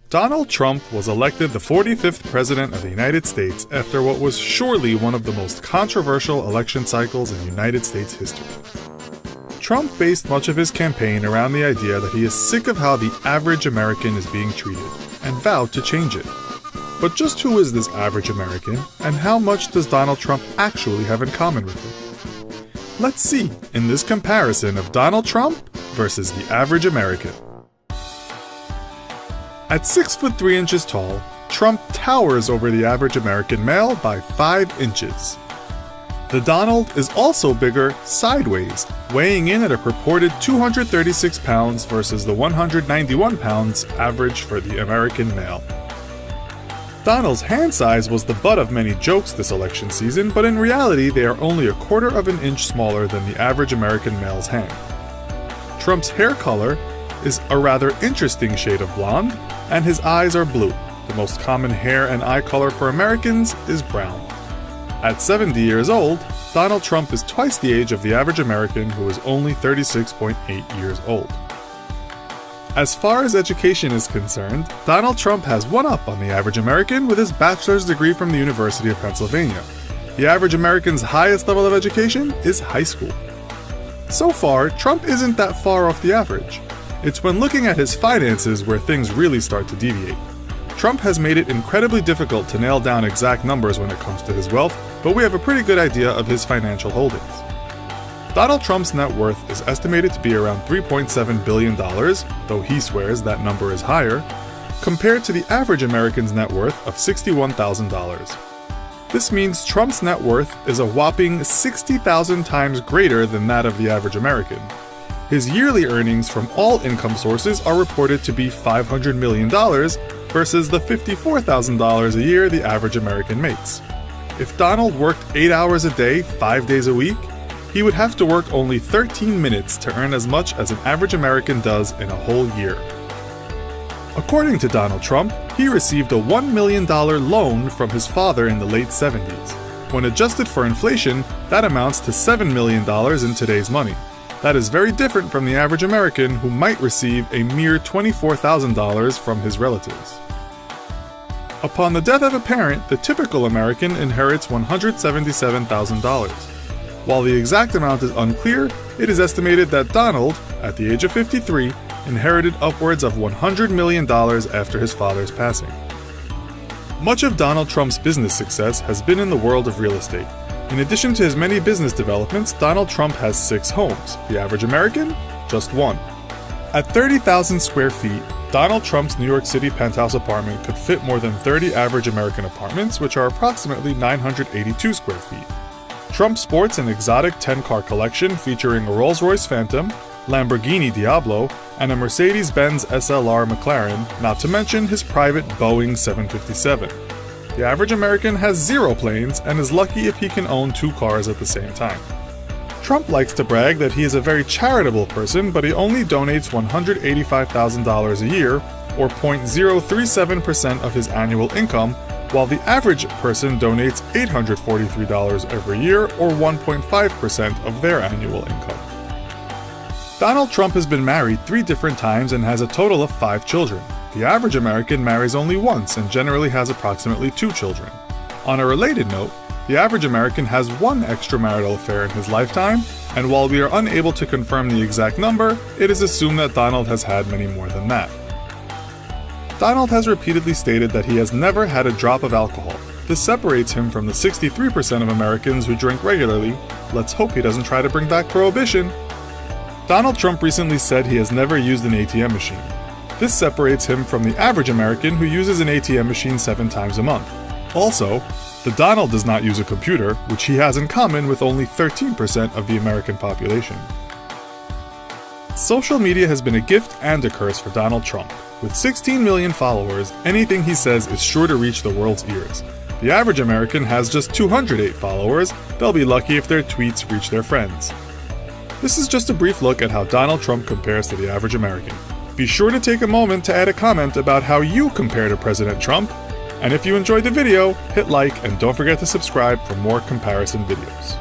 Donald Trump was elected the 45th President of the United States after what was surely one of the most controversial election cycles in United States history. Trump based much of his campaign around the idea that he is sick of how the average American is being treated, and vowed to change it. But just who is this average American, and how much does Donald Trump actually have in common with him? Let's see in this comparison of Donald Trump versus the average American. At 6'3" tall, Trump towers over the average American male by 5 inches. The Donald is also bigger sideways, weighing in at a purported 236 pounds versus the 191 pounds average for the American male. Donald's hand size was the butt of many jokes this election season, but in reality they are only a quarter of an inch smaller than the average American male's hand. Trump's hair color is a rather interesting shade of blonde, and his eyes are blue. The most common hair and eye color for Americans is brown. At 70 years old, Donald Trump is twice the age of the average American, who is only 36.8 years old. As far as education is concerned, Donald Trump has one up on the average American with his bachelor's degree from the University of Pennsylvania. The average American's highest level of education is high school. So far, Trump isn't that far off the average. It's when looking at his finances where things really start to deviate. Trump has made it incredibly difficult to nail down exact numbers when it comes to his wealth, but we have a pretty good idea of his financial holdings. Donald Trump's net worth is estimated to be around $3.7 billion, though he swears that number is higher, compared to the average American's net worth of $61,000. This means Trump's net worth is a whopping 60,000 times greater than that of the average American. His yearly earnings from all income sources are reported to be $500 million versus the $54,000 a year the average American makes. If Donald worked 8 hours a day, 5 days a week, he would have to work only 13 minutes to earn as much as an average American does in a whole year. According to Donald Trump, he received a $1 million loan from his father in the late 70s. When adjusted for inflation, that amounts to $7 million in today's money. That is very different from the average American, who might receive a mere $24,000 from his relatives. Upon the death of a parent, the typical American inherits $177,000. While the exact amount is unclear, it is estimated that Donald, at the age of 53, inherited upwards of $100 million after his father's passing. Much of Donald Trump's business success has been in the world of real estate. In addition to his many business developments, Donald Trump has 6 homes. The average American? Just 1. At 30,000 square feet, Donald Trump's New York City penthouse apartment could fit more than 30 average American apartments, which are approximately 982 square feet. Trump sports an exotic 10-car collection featuring a Rolls-Royce Phantom, Lamborghini Diablo, and a Mercedes-Benz SLR McLaren, not to mention his private Boeing 757. The average American has 0 planes and is lucky if he can own 2 cars at the same time. Trump likes to brag that he is a very charitable person, but he only donates $185,000 a year, or 0.037% of his annual income, while the average person donates $843 every year, or 1.5% of their annual income. Donald Trump has been married 3 different times and has a total of 5 children. The average American marries only once and generally has approximately 2 children. On a related note, the average American has 1 extramarital affair in his lifetime, and while we are unable to confirm the exact number, it is assumed that Donald has had many more than that. Donald has repeatedly stated that he has never had a drop of alcohol. This separates him from the 63% of Americans who drink regularly. Let's hope he doesn't try to bring back prohibition. Donald Trump recently said he has never used an ATM machine. This separates him from the average American who uses an ATM machine 7 times a month. Also, the Donald does not use a computer, which he has in common with only 13% of the American population. Social media has been a gift and a curse for Donald Trump. With 16 million followers, anything he says is sure to reach the world's ears. The average American has just 208 followers. They'll be lucky if their tweets reach their friends. This is just a brief look at how Donald Trump compares to the average American. Be sure to take a moment to add a comment about how you compare to President Trump. And if you enjoyed the video, hit like and don't forget to subscribe for more comparison videos.